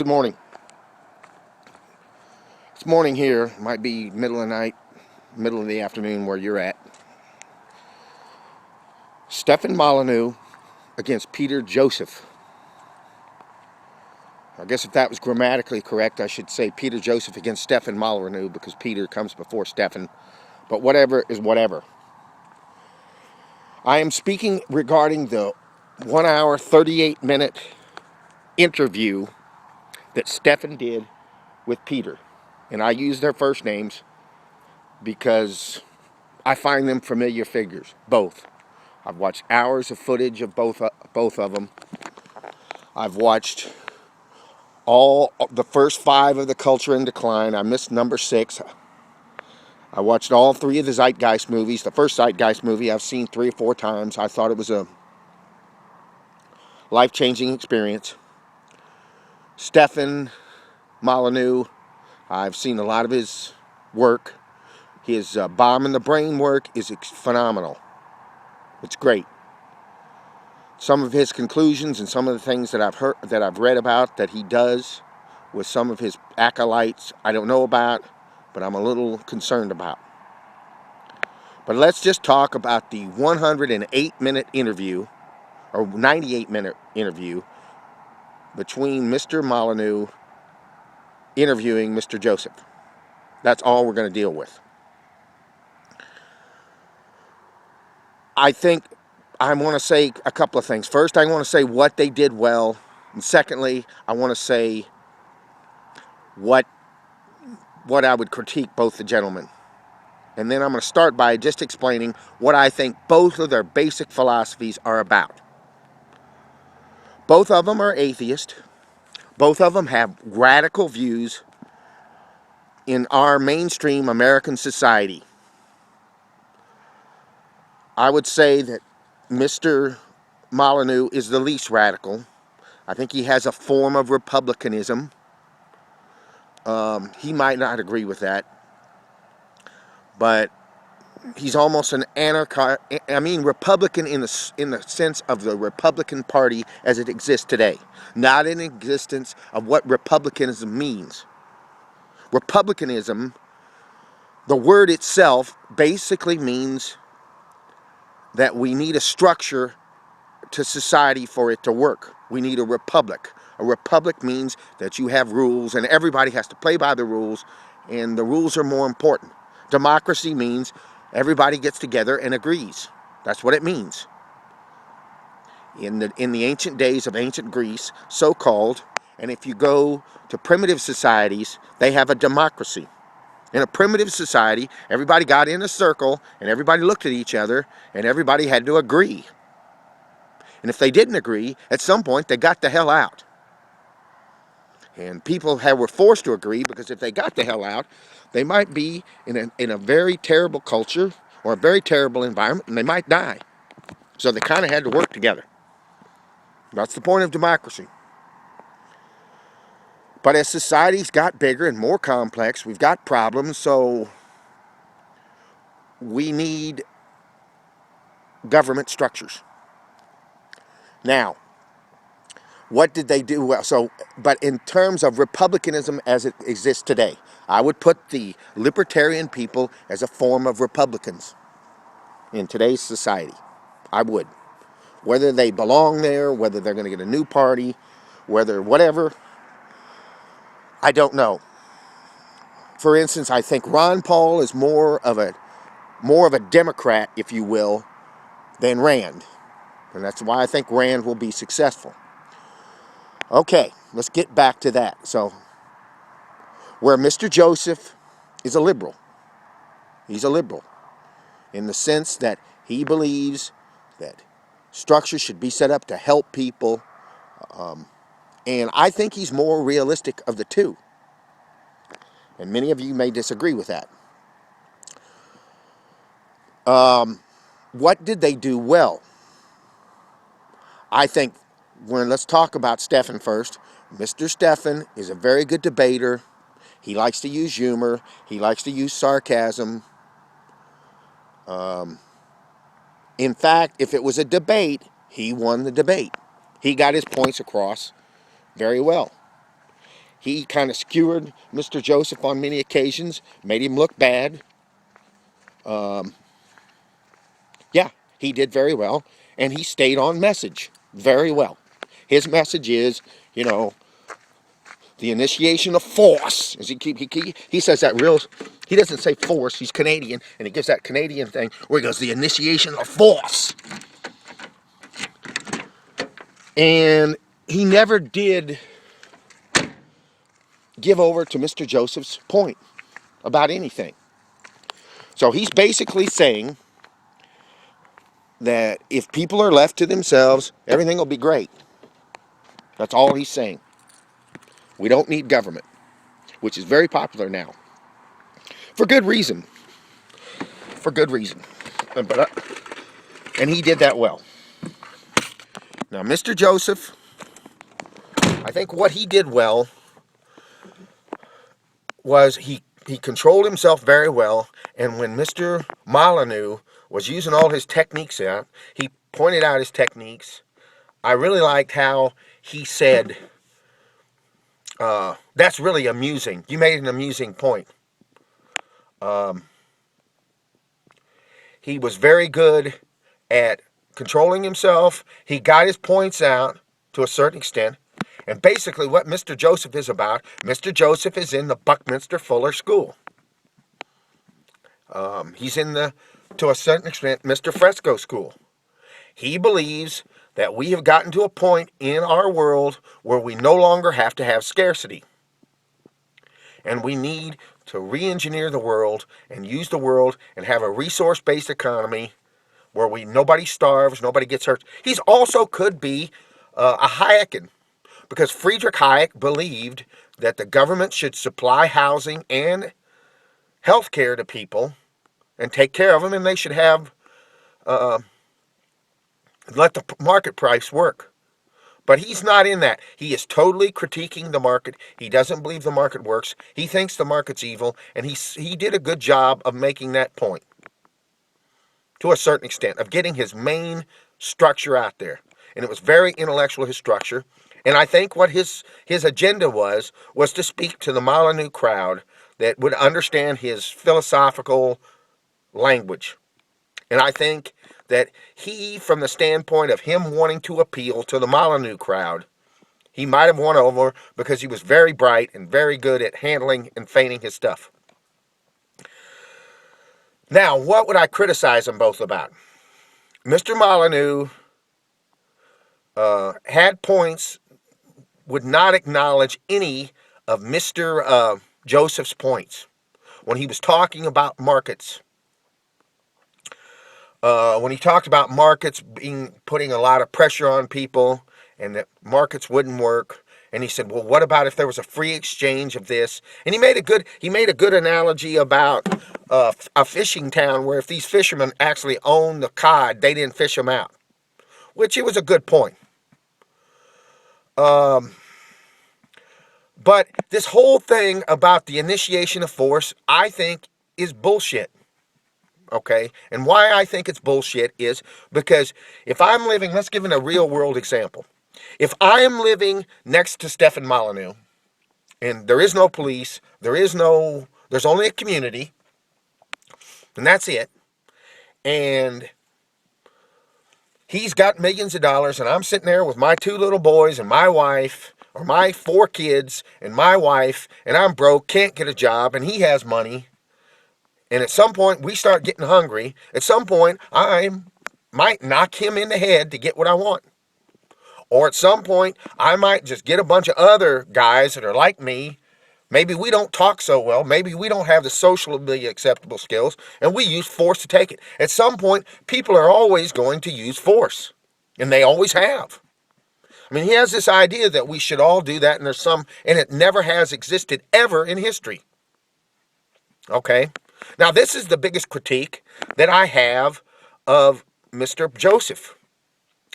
Good morning. It's morning here. Might be middle of the night, middle of the afternoon where you're at. Stephen Molyneux against Peter Joseph. I guess if that was grammatically correct, I should say Peter Joseph against Stephen Molyneux because Peter comes before Stephen. But whatever is whatever. I am speaking regarding the 1 hour, 38-minute interview that Stephen did with Peter. And I use their first names because I find them familiar figures, both. I've watched hours of footage of both of them. I've watched all the first 5 of the Culture in Decline. I missed number 6. I watched all 3 of the Zeitgeist movies. The first Zeitgeist movie I've seen 3 or 4 times. I thought it was a life-changing experience. Stephen Molyneux, I've seen a lot of his work. His Bomb in the Brain work is phenomenal. It's great. Some of his conclusions and some of the things that I've read about that he does with some of his acolytes, I don't know about, but I'm a little concerned about. But let's just talk about the 108-minute interview, or 98-minute interview, between Mr. Molyneux interviewing Mr. Joseph. That's all we're going to deal with. I think I want to say a couple of things. First, I want to say what they did well. And secondly, I want to say what I would critique both the gentlemen. And then I'm going to start by just explaining what I think both of their basic philosophies are about. Both of them are atheist. Both of them have radical views in our mainstream American society. I would say that Mr. Molyneux is the least radical. I think he has a form of republicanism. He might not agree with that, but he's almost an anarchist. I mean, Republican in the sense of the Republican Party as it exists today, not in existence of what republicanism means. Republicanism, the word itself, basically means that we need a structure to society for it to work. We need a republic. A republic means that you have rules and everybody has to play by the rules, and the rules are more important. Democracy means everybody gets together and agrees. That's what it means. In the ancient days of ancient Greece, so-called, and if you go to primitive societies, they have a democracy. In a primitive society, everybody got in a circle and everybody looked at each other and everybody had to agree. And if they didn't agree, at some point they got the hell out. And people were forced to agree because if they got the hell out, they might be in a very terrible culture or a very terrible environment and they might die. So they kind of had to work together. That's the point of democracy. But as societies got bigger and more complex, we've got problems, so we need government structures. Now, what did they do well? But in terms of republicanism as it exists today, I would put the libertarian people as a form of Republicans in today's society. I would. Whether they belong there, whether they're going to get a new party, whether whatever, I don't know. For instance, I think Ron Paul is more of a Democrat, if you will, than Rand. And that's why I think Rand will be successful. Okay, let's get back to that. So, where Mr. Joseph is a liberal. He's a liberal in the sense that he believes that structure should be set up to help people. And I think he's more realistic of the two. And many of you may disagree with that. What did they do well? I think, let's talk about Stephen first. Mr. Stephen is a very good debater. He likes to use humor. He likes to use sarcasm. In fact, if it was a debate, he won the debate. He got his points across very well. He kind of skewered Mr. Joseph on many occasions, made him look bad. Yeah, he did very well, and he stayed on message very well. His message is, you know, the initiation of force. He says that real. He doesn't say force. He's Canadian, and he gives that Canadian thing where he goes, the initiation of force. And he never did give over to Mr. Joseph's point about anything. So he's basically saying that if people are left to themselves, everything will be great. That's all he's saying. We don't need government, which is very popular now. For good reason. For good reason. And he did that well. Now, Mr. Joseph, I think what he did well was he controlled himself very well. And when Mr. Molyneux was using all his techniques out, he pointed out his techniques. I really liked how he said, that's really amusing. You made an amusing point. He was very good at controlling himself. He got his points out to a certain extent. And basically what Mr. Joseph is about, Mr. Joseph is in the Buckminster Fuller School. He's in the, to a certain extent, Mr. Fresco School. He believes that we have gotten to a point in our world where we no longer have to have scarcity. And we need to re-engineer the world and use the world and have a resource-based economy where nobody starves, nobody gets hurt. He's also could be a Hayekian, because Friedrich Hayek believed that the government should supply housing and health care to people and take care of them, and they should have let the market price work. But he's not in that. He is totally critiquing the market. He doesn't believe the market works. He thinks the market's evil, and he did a good job of making that point to a certain extent, of getting his main structure out there. And it was very intellectual, his structure. And I think what his agenda was to speak to the Molyneux crowd that would understand his philosophical language. And I think that he, from the standpoint of him wanting to appeal to the Molyneux crowd, he might have won over because he was very bright and very good at handling and feigning his stuff. Now, what would I criticize them both about? Mr. Molyneux had points, would not acknowledge any of Mr. Joseph's points when he was talking about markets. When he talked about markets putting a lot of pressure on people and that markets wouldn't work, and he said, well, what about if there was a free exchange of this? And he made a good analogy about a fishing town where if these fishermen actually owned the cod, they didn't fish them out, which it was a good point. But this whole thing about the initiation of force, I think, is bullshit. Okay? And why I think it's bullshit is because if I'm living, let's give it a real world example. If I am living next to Stephen Molyneux, and there is no police, there's only a community, and that's it, and he's got millions of dollars, and I'm sitting there with my 2 little boys and my wife, or my 4 kids and my wife, and I'm broke, can't get a job, and he has money, and at some point we start getting hungry. At some point I might knock him in the head to get what I want. Or at some point I might just get a bunch of other guys that are like me. Maybe we don't talk so well. Maybe we don't have the socially acceptable skills, and we use force to take it. At some point, people are always going to use force, and they always have. I mean, he has this idea that we should all do that, and it never has existed ever in history. Okay? Now, this is the biggest critique that I have of Mr. Joseph.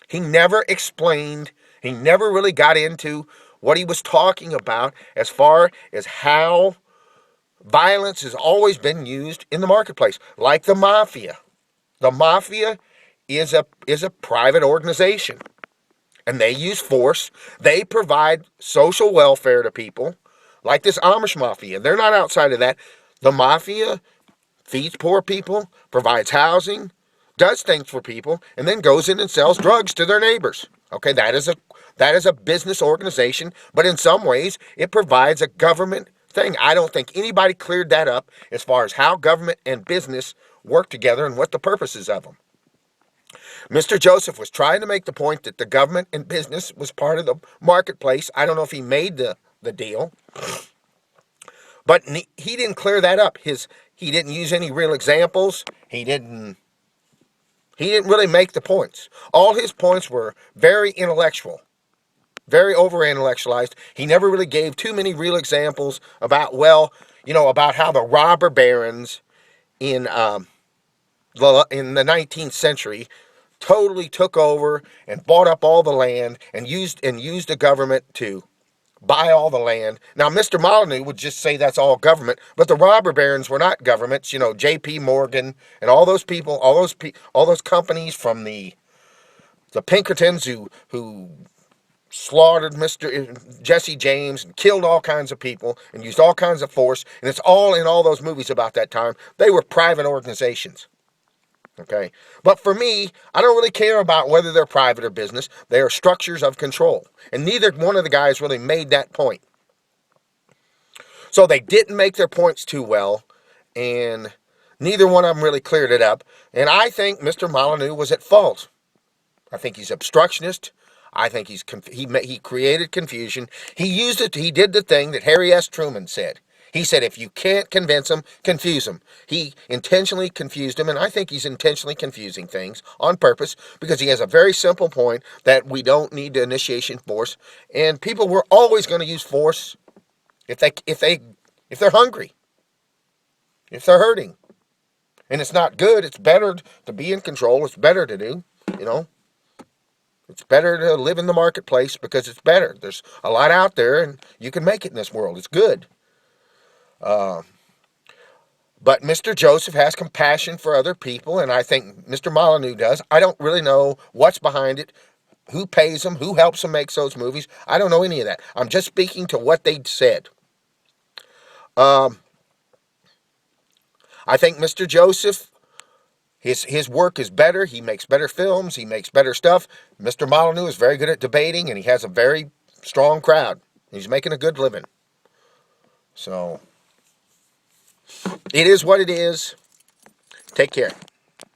He never explained, he never really got into what he was talking about as far as how violence has always been used in the marketplace, like the mafia. The mafia is a private organization, and they use force. They provide social welfare to people. like this Amish mafia. They're not outside of that. The mafia feeds poor people, provides housing, does things for people, and then goes in and sells drugs to their neighbors. Okay, that is a business organization, but in some ways it provides a government thing. I don't think anybody cleared that up as far as how government and business work together and what the purposes of them. Mr. Joseph was trying to make the point that the government and business was part of the marketplace. I don't know if he made the deal, but he didn't clear that up. He didn't use any real examples. He didn't really make the points. All his points were very intellectual, very over intellectualized. He never really gave too many real examples about, well, about how the robber barons in the 19th century totally took over and bought up all the land and used the government to buy all the land. Now, Mr. Molyneux would just say that's all government, but the robber barons were not governments. J.P. Morgan and all those people, all those companies from the Pinkertons who slaughtered Mr. Jesse James and killed all kinds of people and used all kinds of force, and it's all in all those movies about that time. They were private organizations. Okay. But for me, I don't really care about whether they're private or business. They are structures of control. And neither one of the guys really made that point. So they didn't make their points too well, and neither one of them really cleared it up. And I think Mr. Molyneux was at fault. I think he's obstructionist. I think he created confusion. He did the thing that Harry S. Truman said. He said, if you can't convince them, confuse them. He intentionally confused them, and I think he's intentionally confusing things on purpose because he has a very simple point that we don't need the initiation force, and people were always going to use force if they're hungry, if they're hurting, and it's not good. It's better to be in control. It's better to do, It's better to live in the marketplace because it's better. There's a lot out there, and you can make it in this world. It's good. But Mr. Joseph has compassion for other people, and I think Mr. Molyneux does. I don't really know what's behind it, who pays them, who helps them make those movies. I don't know any of that. I'm just speaking to what they said. I think Mr. Joseph, his work is better. He makes better films. He makes better stuff. Mr. Molyneux is very good at debating, and he has a very strong crowd. He's making a good living. So, it is what it is. Take care.